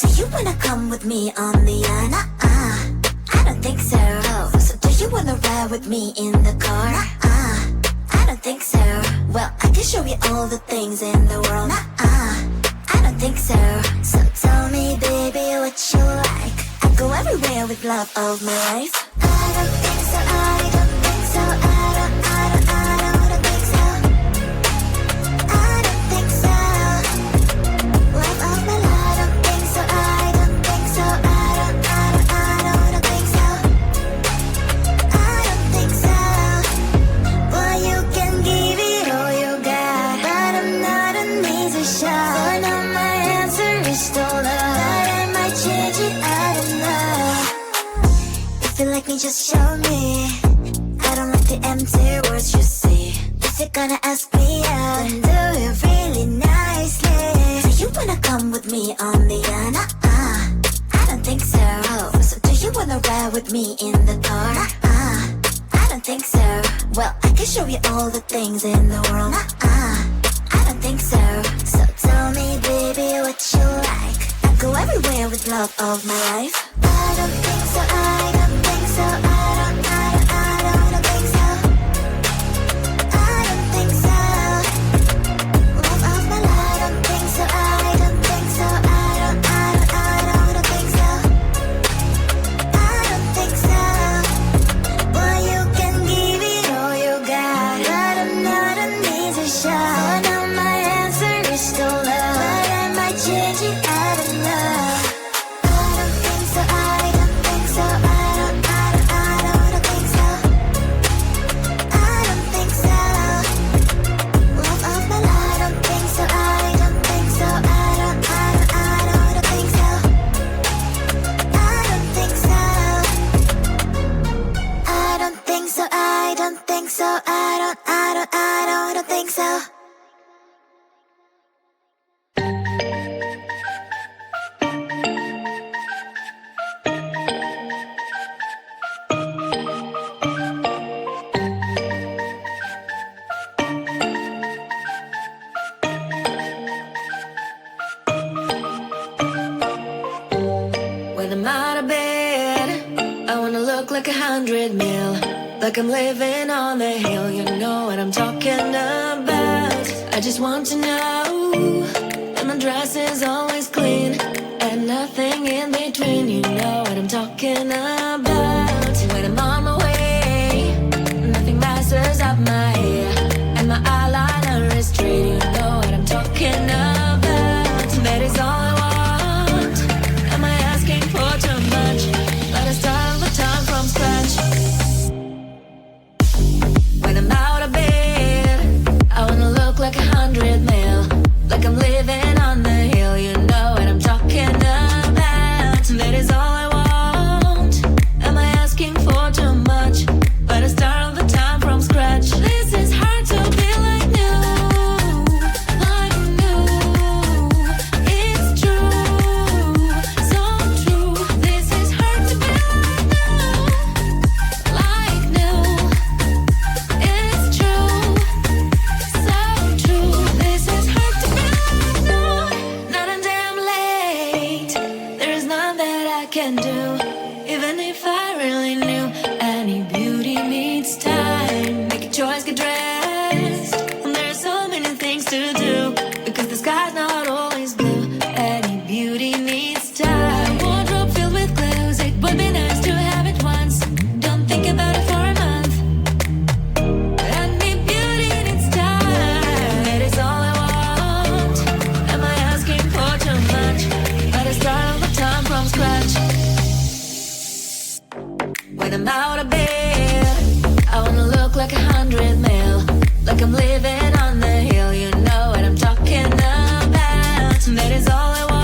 Do you wanna come with me on the I don't think so. So do you wanna ride with me in the car? I don't think so. Well, I can show you all the things in the world. I don't think so. So tell me, baby, what you like. I go everywhere with love of my life. I don't think so. I don't think so. I don't think so. I don't think so. Love of my life. I don't think so. I don't think so. I don't think so. I don't think so. Well, you can give it all you got, but I'm not an easy shot. For now my answer is still no, but I might change it, I don't know. If you like me, just show me. I don't like the empty words you say. If you're gonna ask me out, then do it really nicely. Do you wanna come with me on the I don't think so. So do you wanna ride with me in the car? I don't think so. Well, I can show you all the things in the world. I don't think so. So tell me, baby, what you like. I go everywhere with love of my life. I don't think so. I don't think so. I don't think so. I don't think so. Love of my life. I don't think so. I don't think so. I don't think so. I don't think so. Well, you can give it all you got, but I'm not an easy shot. For now my answer is still no, but I might change it, I don't know. I don't think so. I don't think so. I don't think so. I don't think so. Love of my life. I don't think so. I don't think so. I don't think so. I don't think so. I don't think so. I don't think so. I don't think so. When I'm out of bed, I wanna look like 100 mil, like I'm living on the hill. You know what I'm talking about. I just want to know that my dress is always clean and nothing in between. You know what I'm talking about. When I'm on my way, nothing messes up my hair, and my eyeliner is straight. You know what I'm talking about. That is all I want. Am I asking for too much? Let us start the time from scratch. When I'm out of bed, I wanna look like 100 mil, like I'm living on the hill. You know what I'm talking about. That is all I want. Am I asking for too much? Let us start the time from scratch. This is hard to be like new, like new. It's true, so true. This is hard to be like new. It's true, so true. This is hard to be like new. Not a damn late. There is none that I can do, even if I really knew. Any beauty needs time. Make a choice, get dressed. And there are so many things to do, because the sky's not always blue. Any beauty needs time. Wardrobe filled with clothes, it would be nice to have it once. Don't think about it for a month. Any beauty needs time. That is all I want. Am I asking for too much? Let us start all the time from scratch. When I'm out of bed, I wanna look like 100 mil, like I'm living on the hill. You know what I'm talking about. That is all I want.